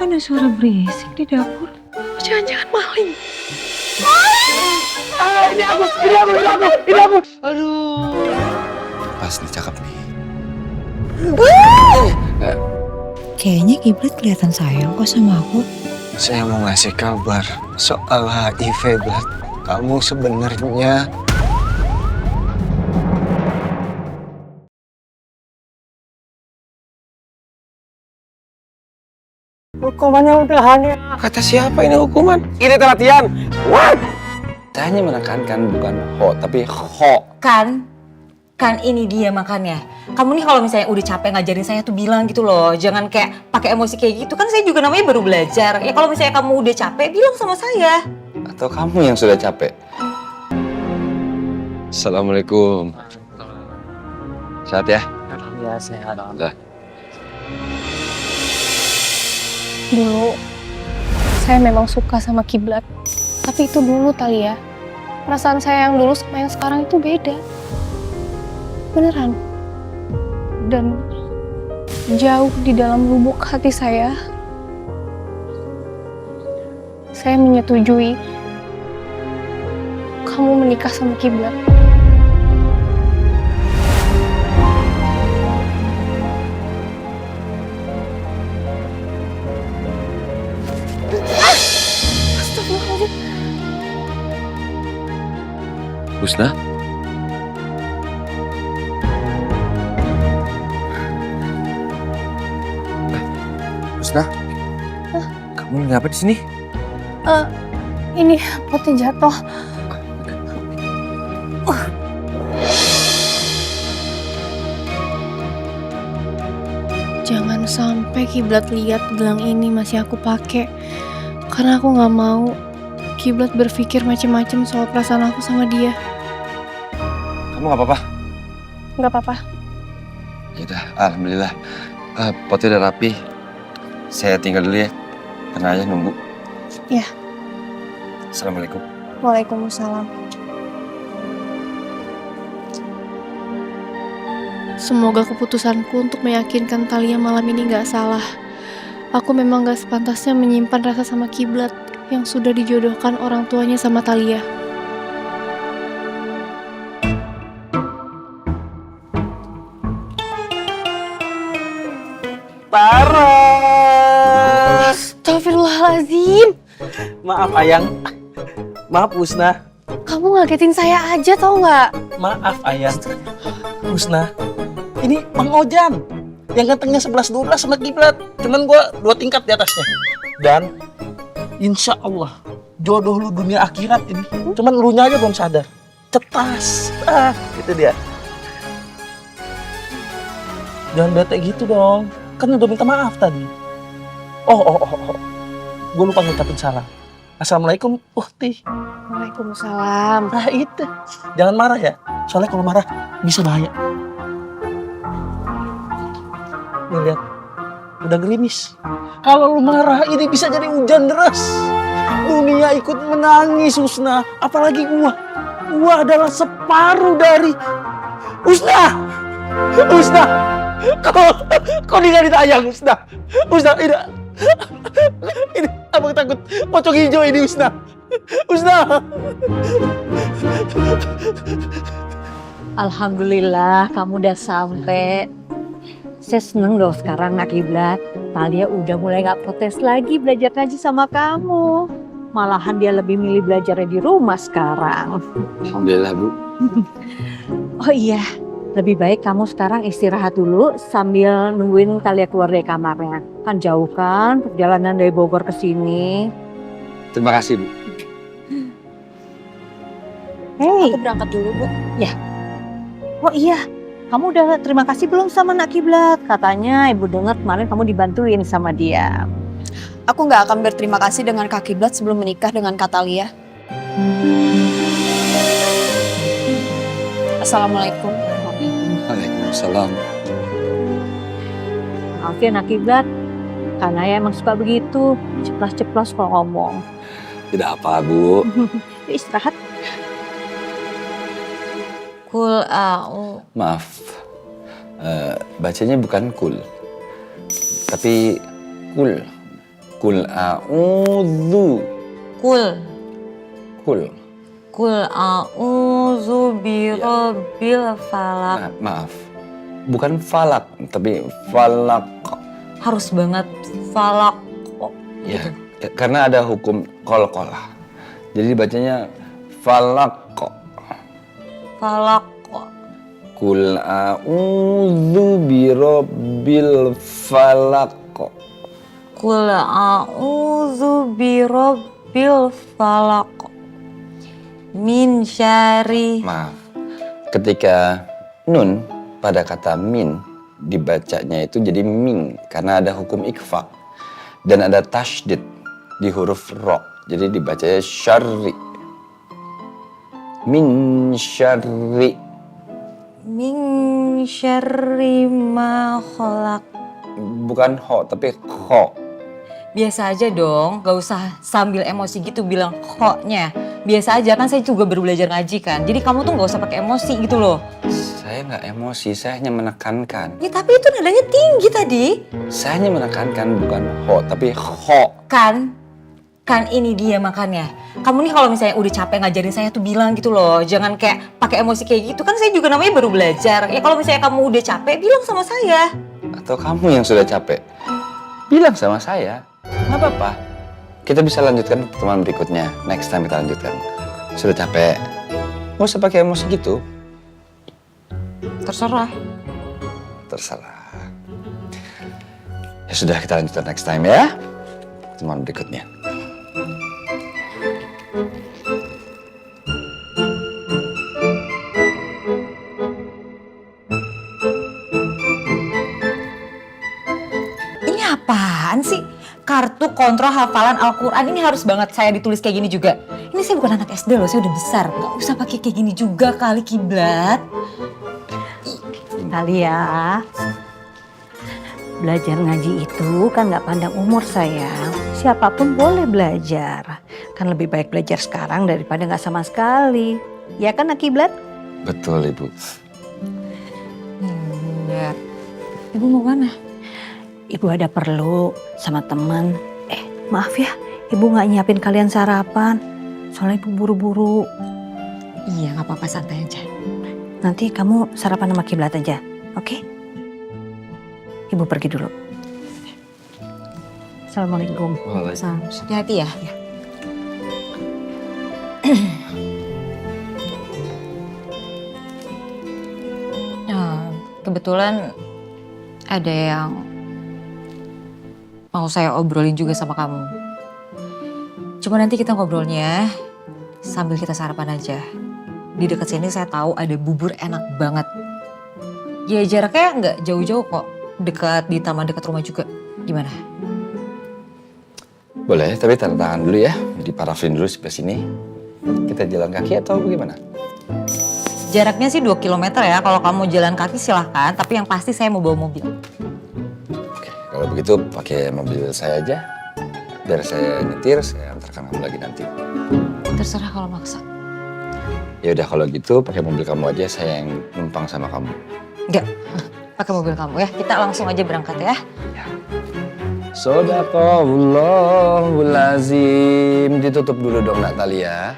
Kok ada suara berisik di dapur? Jangan-jangan maling. Ini aku. Aduh. Pas nih, cakep nih. Kayaknya Kiblat kelihatan sayang kok sama aku. Saya mau ngasih kabar soal HIV, Blat. Kamu sebenarnya... Hukumannya udah hanya. Kata siapa ini hukuman? Ini latihan. What? Saya hanya menekankan bukan ho, tapi ho. Kan ini dia makannya. Kamu nih kalau misalnya udah capek ngajarin saya tuh bilang gitu loh. Jangan kayak pakai emosi kayak gitu. Kan saya juga namanya baru belajar. Ya kalau misalnya kamu udah capek bilang sama saya. Atau kamu yang sudah capek? Assalamualaikum. Sehat ya? Ya sehat. Udah. Dulu, saya memang suka sama Kiblat. Tapi itu dulu Talia. Perasaan saya yang dulu sama yang sekarang itu beda. Beneran. Dan jauh di dalam lubuk hati saya menyetujui kamu menikah sama Kiblat. Astagfirullahaladzim. Husna? Husna? Kamu ngapa di sini? Ini potnya jatuh. Jangan sampai Kiblat lihat gelang ini masih aku pakai. Karena aku nggak mau Kiblat berpikir macam-macam soal perasaan aku sama dia. Kamu nggak apa-apa? Nggak apa-apa. Yaudah, alhamdulillah. Potnya udah rapi. Saya tinggal dulu ya. Karena ayah nunggu. Ya. Assalamualaikum. Waalaikumsalam. Semoga keputusanku untuk meyakinkan Talia malam ini nggak salah. Aku memang nggak sepantasnya menyimpan rasa sama Kiblat yang sudah dijodohkan orang tuanya sama Talia. Paras. Astagfirullahaladzim. Maaf Ayang. Maaf Husna. Kamu ngagetin saya aja tau nggak? Maaf Ayang. Husna. Ini Bang Ojan. Yang gantengnya 11-12 sama Kiblat. Cuman gua 2 tingkat di atasnya. Dan insya Allah jodoh lu dunia akhirat ini. Cuman lu nya aja belum sadar. Cetas. Itu dia. Jangan bete gitu dong. Kan udah minta maaf tadi. Oh. Gue lupa ngucapin salam. Assalamualaikum, Uhti. Waalaikumsalam. Nah itu. Jangan marah ya. Soalnya kalau marah bisa bahaya. Nih lihat. Udah gerimis. Kalau lu marah ini bisa jadi hujan deras. Dunia ikut menangis, Husna. Apalagi gua. Gua adalah separuh dari Husna. Husna. Kok tidak ditayang, Husna? Husna, ini abang takut pocong hijau ini, Husna. Husna. Alhamdulillah kamu udah sampai. Saya seneng loh sekarang Nak Kiblat. Talia udah mulai gak protes lagi belajar ngaji sama kamu. Malahan dia lebih milih belajarnya di rumah sekarang. Alhamdulillah, Bu. Oh iya, lebih baik kamu sekarang istirahat dulu sambil nungguin Talia keluar dari kamarnya. Kan jauh kan perjalanan dari Bogor ke sini. Terima kasih, Bu. Hei, Aku berangkat dulu, Bu. oh iya, kamu udah terima kasih belum sama Nak Kiblat? Katanya ibu dengar kemarin kamu dibantuin sama dia. Aku nggak akan berterima kasih dengan Kak Kiblat sebelum menikah dengan Kak Talia. Assalamualaikum. Waalaikumsalam. Maaf ya Nak Kiblat, karena ya emang suka begitu, ceplas-ceplos kalau ngomong. Tidak apa, Bu. Yuk istirahat. Kul Maaf. Bacanya bukan kul. Tapi kul. Kul a'udzu. Kul Kul. a'udzu birabbil falaq. Nah, maaf. Bukan falak, tapi falak. Harus banget falaq. Ya, karena ada hukum qalqalah. Jadi dibacanya falak. Falaq. Kul a'udzu birabbil falaq. Kul a'udzu birabbil falaq. Min syarri. Maaf. Ketika nun pada kata min dibacanya itu jadi min karena ada hukum ikfa dan ada tasydid di huruf ro. Jadi dibacanya syarri. Min syarri. Min syarri ma khalaq. Bukan ho tapi kho. Biasa aja dong, gak usah sambil emosi gitu bilang kok-nya. Biasa aja, kan saya juga baru belajar ngaji kan. Jadi kamu tuh gak usah pakai emosi gitu loh. Saya nggak emosi, saya hanya menekankan. Ya tapi itu nadanya tinggi tadi. Saya hanya menekankan bukan ho tapi kho. Kan ini dia makanya. Kamu nih kalau misalnya udah capek ngajarin saya tuh bilang gitu loh. Jangan kayak pakai emosi kayak gitu. Kan saya juga namanya baru belajar. Ya kalau misalnya kamu udah capek, bilang sama saya. Atau kamu yang sudah capek, bilang sama saya. Nggak apa-apa. Kita bisa lanjutkan pertemuan berikutnya. Next time kita lanjutkan. Sudah capek, nggak usah pakai emosi gitu. Terserah. Terserah. Ya sudah, kita lanjutkan next time ya. Pertemuan berikutnya. Ini apaan sih? Kartu kontrol hafalan Al-Quran ini harus banget saya ditulis kayak gini juga. Ini saya bukan anak SD loh, saya udah besar. Gak usah pakai kayak gini juga kali kiblat. Talia, belajar ngaji itu kan gak pandang umur sayang. Siapapun boleh belajar. Kan lebih baik belajar sekarang daripada gak sama sekali. Ya kan Kiblat? Betul, Ibu. Ya. Ibu mau mana? Ibu ada perlu sama teman. Maaf ya, Ibu nggak nyiapin kalian sarapan. Soalnya Ibu buru-buru. Iya, gak apa-apa, santai aja. Nanti kamu sarapan sama Kiblat aja, oke? Ibu pergi dulu. Assalamualaikum. Waalaikumsalam. Hati-hati ya. Kebetulan ada yang mau saya obrolin juga sama kamu. Cuma nanti kita ngobrolnya sambil kita sarapan aja. Di dekat sini saya tahu ada bubur enak banget. Ya jaraknya nggak jauh-jauh kok. Dekat di taman dekat rumah juga. Gimana? Boleh, tapi tanda tangan dulu ya. Diparafin dulu sebelah sini. Kita jalan kaki atau bagaimana? Jaraknya sih 2 km ya. Kalau kamu jalan kaki silahkan. Tapi yang pasti saya mau bawa mobil. Oke, kalau begitu pakai mobil saya aja. Biar saya nyetir, saya antarkan kamu lagi nanti. Terserah kalau maksa. Ya udah kalau gitu pakai mobil kamu aja, saya yang numpang sama kamu. Enggak, pakai mobil kamu ya. Kita langsung aja berangkat ya. Shadaqallahul azim. Ditutup dulu dong Natalia.